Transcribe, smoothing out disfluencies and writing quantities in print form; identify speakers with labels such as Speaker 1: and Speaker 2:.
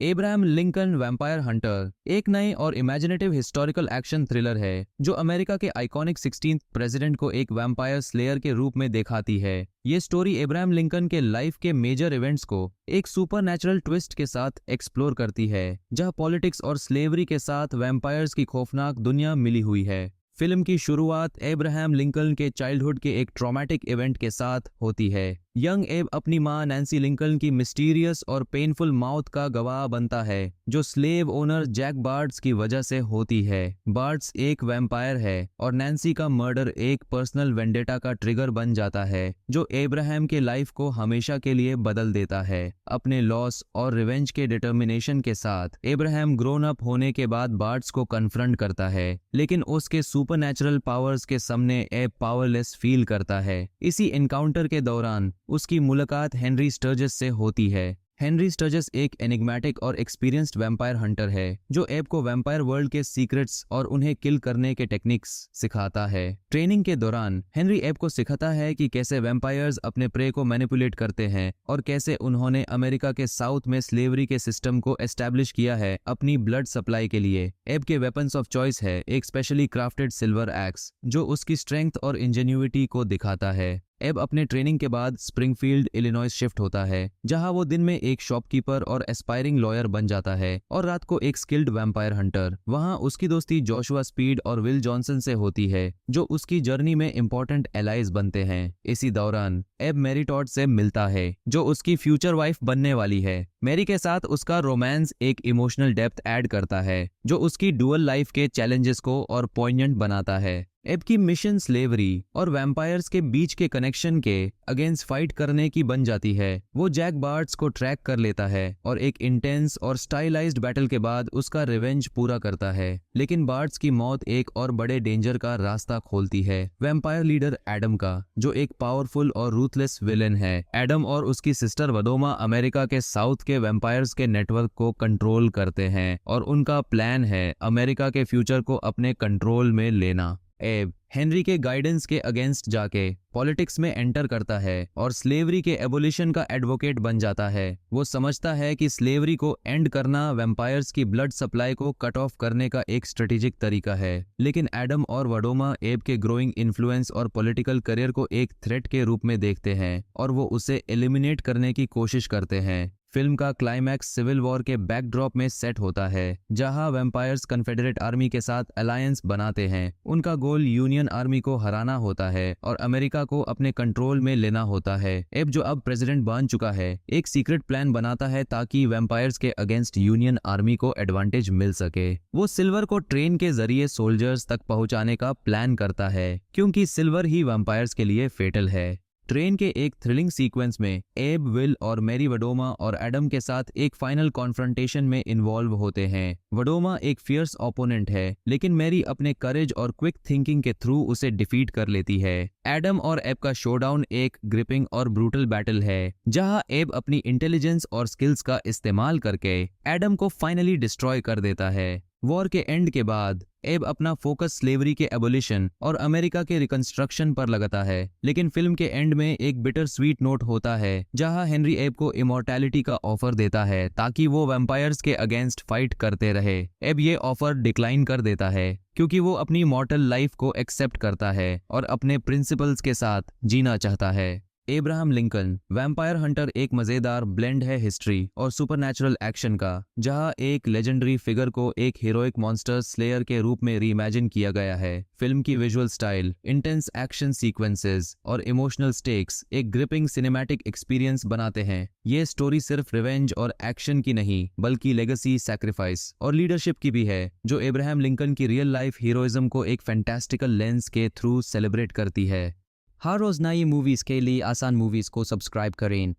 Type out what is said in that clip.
Speaker 1: Abraham Lincoln vampire Hunter एक नए और इमेजिनेटिव हिस्टोरिकल एक्शन थ्रिलर है जो अमेरिका के आइकॉनिक 16th प्रेसिडेंट को एक वैम्पायर स्लेयर के रूप में दिखाती है। ये स्टोरी एब्राहम लिंकन के लाइफ के मेजर इवेंट्स को एक सुपरनैचुरल ट्विस्ट के साथ एक्सप्लोर करती है, जहां पॉलिटिक्स और स्लेवरी के साथ वैम्पायर्स की खौफनाक दुनिया मिली हुई है। फिल्म की शुरुआत एब्राहम लिंकन के चाइल्डहुड के एक ट्रॉमेटिक इवेंट के साथ होती है। यंग एब अपनी मां नैन्सी लिंकन की मिस्टीरियस और पेनफुल मौत का गवाह बनता है, जो स्लेव ओनर जैक बार्ड्स की वजह से होती है। बार्ड्स एक वैम्पायर है और नैन्सी का मर्डर एक पर्सनल वेंडेटा का ट्रिगर बन जाता है, जो एब्राहम के लाइफ को हमेशा के लिए बदल देता है। अपने लॉस और रिवेंज के डिटर्मिनेशन के साथ एब्राहम ग्रोन अप होने के बाद बार्ड्स को कन्फ्रंट करता है, लेकिन उसके सुपरनैचुरल पावर्स के सामने एब पावरलेस फील करता है। इसी एनकाउंटर के दौरान उसकी मुलाकात हेनरी स्टर्जस से होती है। हेनरी स्टर्जस एक एनिग्मेटिक और एक्सपीरियंस्ड वैम्पायर हंटर है, जो एब को वैम्पायर वर्ल्ड के सीक्रेट्स और उन्हें किल करने के टेक्निक्स सिखाता है। ट्रेनिंग के दौरान हेनरी एब को सिखाता है कि कैसे वैम्पायर्स अपने प्रे को मैनिपुलेट करते हैं और कैसे उन्होंने अमेरिका के साउथ में स्लेवरी के सिस्टम को एस्टैब्लिश किया है अपनी ब्लड सप्लाई के लिए। एब के वेपन्स ऑफ चॉइस है एक स्पेशली क्राफ्टेड सिल्वर एक्स, जो उसकी स्ट्रेंथ और इंजेन्युइटी को दिखाता है। एब अपने ट्रेनिंग के बाद स्प्रिंगफील्ड इलिनॉइस शिफ्ट होता है, जहां वो दिन में एक शॉपकीपर और एस्पायरिंग लॉयर बन जाता है और रात को एक स्किल्ड वैम्पायर हंटर। वहां उसकी दोस्ती जोशुआ स्पीड और विल जॉनसन से होती है, जो उसकी जर्नी में इंपॉर्टेंट एलाइज बनते हैं। इसी दौरान एब मैरी टॉड से मिलता है, जो उसकी फ्यूचर वाइफ बनने वाली है। मैरी के साथ उसका रोमांस एक इमोशनल डेप्थ ऐड करता है, जो उसकी डुअल लाइफ के चैलेंजेस को और पॉइंटेंट बनाता है। एब की मिशन स्लेवरी और वैम्पायर्स के बीच के कनेक्शन के अगेंस्ट फाइट करने की बन जाती है। वो जैक बार्ड्स को ट्रैक कर लेता है और एक इंटेंस और स्टाइलाइज्ड बैटल के बाद उसका रिवेंज पूरा करता है। लेकिन बार्ड्स की मौत एक और बड़े डेंजर का रास्ता खोलती है, वैम्पायर लीडर एडम का, जो एक पावरफुल और रूथलेस विलेन है। एडम और उसकी सिस्टर वडोमा अमेरिका के साउथ के वैम्पायर्स के नेटवर्क को कंट्रोल करते हैं और उनका प्लान है अमेरिका के फ्यूचर को अपने कंट्रोल में लेना। एब हेनरी के गाइडेंस के अगेंस्ट जाके पॉलिटिक्स में एंटर करता है और स्लेवरी के एबोलिशन का एडवोकेट बन जाता है। वो समझता है कि स्लेवरी को एंड करना वैम्पायर्स की ब्लड सप्लाई को कट ऑफ करने का एक स्ट्रेटेजिक तरीका है। लेकिन एडम और वडोमा एब के ग्रोइंग इन्फ्लुएंस और पॉलिटिकल करियर को एक थ्रेट के रूप में देखते हैं और वो उसे एलिमिनेट करने की कोशिश करते हैं। फिल्म का क्लाइमैक्स सिविल वॉर के बैकड्रॉप में सेट होता है, जहां वैम्पायर्स कन्फेडरेट आर्मी के साथ अलायंस बनाते हैं। उनका गोल यूनियन आर्मी को हराना होता है और अमेरिका को अपने कंट्रोल में लेना होता है। एब, जो अब प्रेसिडेंट बन चुका है, एक सीक्रेट प्लान बनाता है ताकि वैम्पायर्स के अगेंस्ट यूनियन आर्मी को एडवांटेज मिल सके। वो सिल्वर को ट्रेन के जरिए सोल्जर्स तक पहुंचाने का प्लान करता है, क्योंकि सिल्वर ही वैम्पायर्स के लिए फेटल है। ट्रेन के एक थ्रिलिंग सीक्वेंस में एब, विल और मैरी वडोमा और एडम के साथ एक फाइनल कॉन्फ्रंटेशन में इन्वॉल्व होते हैं। वडोमा एक फियर्स ओपोनेंट है, लेकिन मैरी अपने करेज और क्विक थिंकिंग के थ्रू उसे डिफीट कर लेती है। एडम और एब का शोडाउन एक ग्रिपिंग और ब्रूटल बैटल है, जहां एब अपनी इंटेलिजेंस और स्किल्स का इस्तेमाल करके एडम को फाइनली डिस्ट्रॉय कर देता है। वॉर के एंड के बाद एब अपना फोकस स्लेवरी के एबोलिशन और अमेरिका के रिकंस्ट्रक्शन पर लगाता है, लेकिन फिल्म के एंड में एक बिटर स्वीट नोट होता है, जहां हेनरी एब को इमॉर्टैलिटी का ऑफर देता है ताकि वो वैम्पायर्स के अगेंस्ट फाइट करते रहे। एब ये ऑफर डिक्लाइन कर देता है, क्योंकि वो अपनी मॉर्टल लाइफ को एक्सेप्ट करता है और अपने प्रिंसिपल्स के साथ जीना चाहता है। एब्राहम लिंकन वैम्पायर हंटर एक मजेदार ब्लेंड है हिस्ट्री और सुपरनैचुरल एक्शन का, जहां एक लेजेंडरी फिगर को एक हीरोइक मॉन्स्टर स्लेयर के रूप में रीइमेजिन किया गया है। फिल्म की visual style, intense action sequences और इमोशनल स्टेक्स एक ग्रिपिंग सिनेमैटिक एक्सपीरियंस बनाते हैं। ये स्टोरी सिर्फ रिवेंज और एक्शन की नहीं, बल्कि लेगेसी, सैक्रिफाइस और लीडरशिप की भी है, जो एब्राहम लिंकन की रियल लाइफ हीरोइज्म को एक फैंटास्टिकल लेंस के थ्रू सेलिब्रेट करती है। हर रोज नई मूवीज के लिए आसान मूवीज को सब्सक्राइब करें।